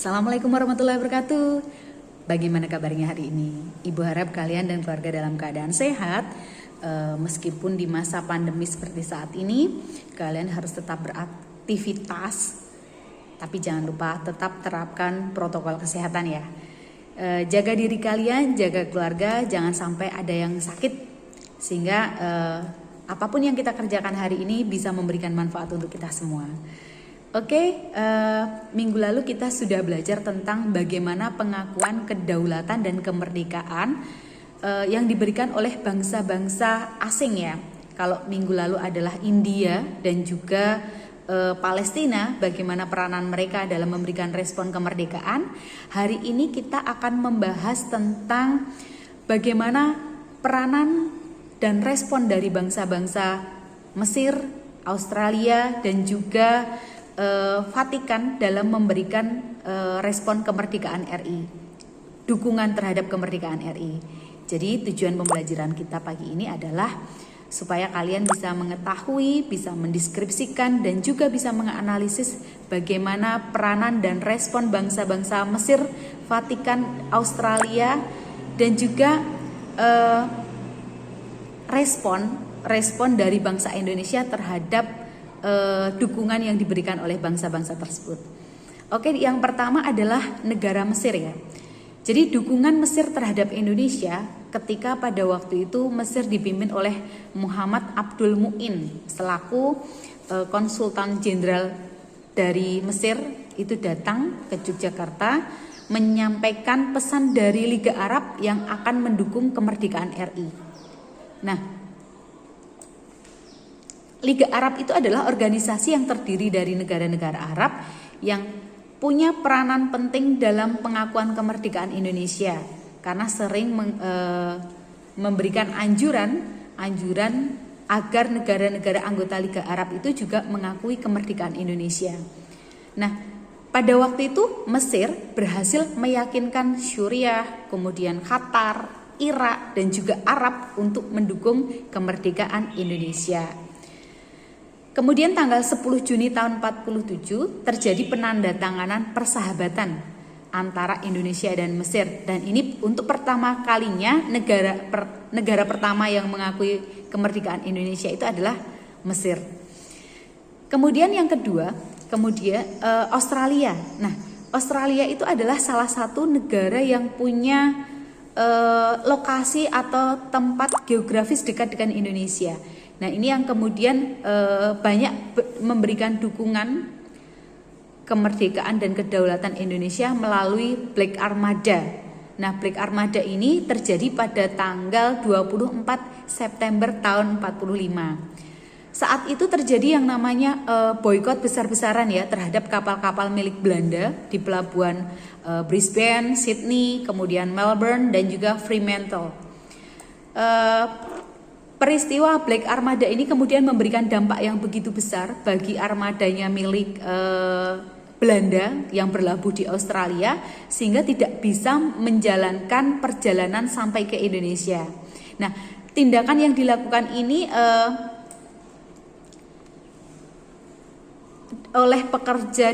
Assalamualaikum warahmatullahi wabarakatuh. Bagaimana kabarnya hari ini? Ibu harap kalian dan keluarga dalam keadaan sehat. Meskipun di masa pandemi seperti saat ini, kalian harus tetap beraktivitas, tapi jangan lupa tetap terapkan protokol kesehatan ya. Jaga diri kalian, jaga keluarga, jangan sampai ada yang sakit, sehingga apapun yang kita kerjakan hari ini bisa memberikan manfaat untuk kita semua. Oke, minggu lalu kita sudah belajar tentang bagaimana pengakuan kedaulatan dan kemerdekaan yang diberikan oleh bangsa-bangsa asing ya. Kalau minggu lalu adalah India dan juga Palestina, bagaimana peranan mereka dalam memberikan respon kemerdekaan. Hari ini kita akan membahas tentang bagaimana peranan dan respon dari bangsa-bangsa Mesir, Australia, dan juga Vatikan dalam memberikan respon kemerdekaan RI, dukungan terhadap kemerdekaan RI. Jadi tujuan pembelajaran kita pagi ini adalah supaya kalian bisa mengetahui, bisa mendeskripsikan, dan juga bisa menganalisis bagaimana peranan dan respon bangsa-bangsa Mesir, Vatikan, Australia, dan juga respon dari bangsa Indonesia terhadap dukungan yang diberikan oleh bangsa-bangsa tersebut. Oke, yang pertama adalah negara Mesir ya. Jadi dukungan Mesir terhadap Indonesia ketika pada waktu itu Mesir dipimpin oleh Muhammad Abdul Mu'in selaku konsultan jenderal dari Mesir itu datang ke Yogyakarta menyampaikan pesan dari Liga Arab yang akan mendukung kemerdekaan RI. Nah, Liga Arab itu adalah organisasi yang terdiri dari negara-negara Arab yang punya peranan penting dalam pengakuan kemerdekaan Indonesia karena sering memberikan anjuran agar negara-negara anggota Liga Arab itu juga mengakui kemerdekaan Indonesia. Nah, pada waktu itu Mesir berhasil meyakinkan Suriah, kemudian Qatar, Irak, dan juga Arab untuk mendukung kemerdekaan Indonesia. Kemudian tanggal 10 Juni tahun 47 terjadi penandatanganan persahabatan antara Indonesia dan Mesir, dan ini untuk pertama kalinya negara pertama yang mengakui kemerdekaan Indonesia itu adalah Mesir. Kemudian yang kedua, Australia. Nah, Australia itu adalah salah satu negara yang punya lokasi atau tempat geografis dekat dengan Indonesia. Nah, ini yang kemudian banyak memberikan dukungan kemerdekaan dan kedaulatan Indonesia melalui Black Armada. Nah, Black Armada ini terjadi pada tanggal 24 September tahun 45. Saat itu terjadi yang namanya boikot besar-besaran ya terhadap kapal-kapal milik Belanda di pelabuhan Brisbane, Sydney, kemudian Melbourne, dan juga Fremantle. Peristiwa Black Armada ini kemudian memberikan dampak yang begitu besar bagi armadanya milik Belanda yang berlabuh di Australia sehingga tidak bisa menjalankan perjalanan sampai ke Indonesia. Nah, tindakan yang dilakukan ini oleh pekerja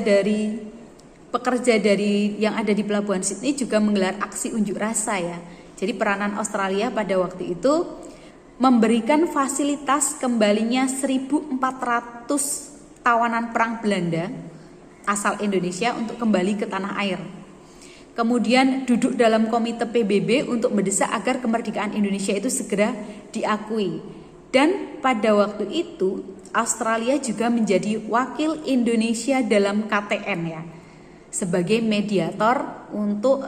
dari yang ada di pelabuhan Sydney juga menggelar aksi unjuk rasa ya. Jadi peranan Australia pada waktu itu memberikan fasilitas kembalinya 1.400 tawanan perang Belanda asal Indonesia untuk kembali ke tanah air. Kemudian duduk dalam komite PBB untuk mendesak agar kemerdekaan Indonesia itu segera diakui. Dan pada waktu itu Australia juga menjadi wakil Indonesia dalam KTN ya, sebagai mediator untuk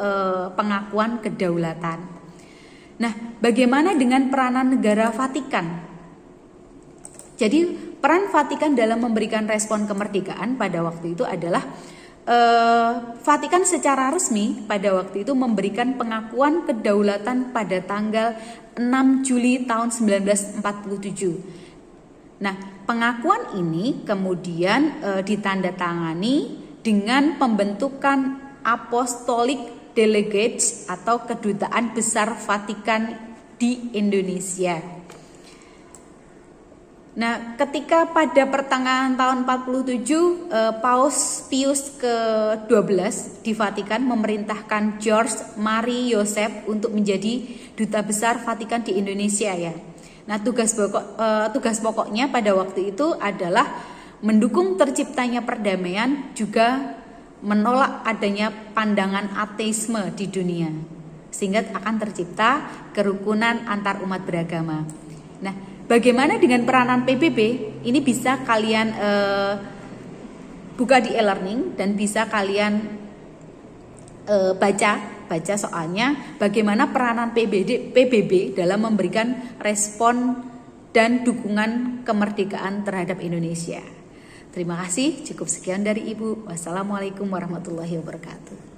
pengakuan kedaulatan. Nah, bagaimana dengan peranan negara Vatikan? Jadi, peran Vatikan dalam memberikan respon kemerdekaan pada waktu itu adalah Vatikan secara resmi pada waktu itu memberikan pengakuan kedaulatan pada tanggal 6 Juli tahun 1947. Nah, pengakuan ini kemudian ditandatangani dengan pembentukan Apostolic Delegates atau kedutaan besar Vatikan di Indonesia. Nah, ketika pada pertengahan tahun 47 Paus Pius ke-12 di Vatikan memerintahkan George Marie Joseph untuk menjadi duta besar Vatikan di Indonesia ya. Nah, tugas pokoknya pada waktu itu adalah mendukung terciptanya perdamaian, juga menolak adanya pandangan ateisme di dunia, sehingga akan tercipta kerukunan antar umat beragama. Nah, bagaimana dengan peranan PBB? Ini bisa kalian buka di e-learning dan bisa kalian baca soalnya bagaimana peranan PBB dalam memberikan respon dan dukungan kemerdekaan terhadap Indonesia. Terima kasih, cukup sekian dari Ibu. Wassalamualaikum warahmatullahi wabarakatuh.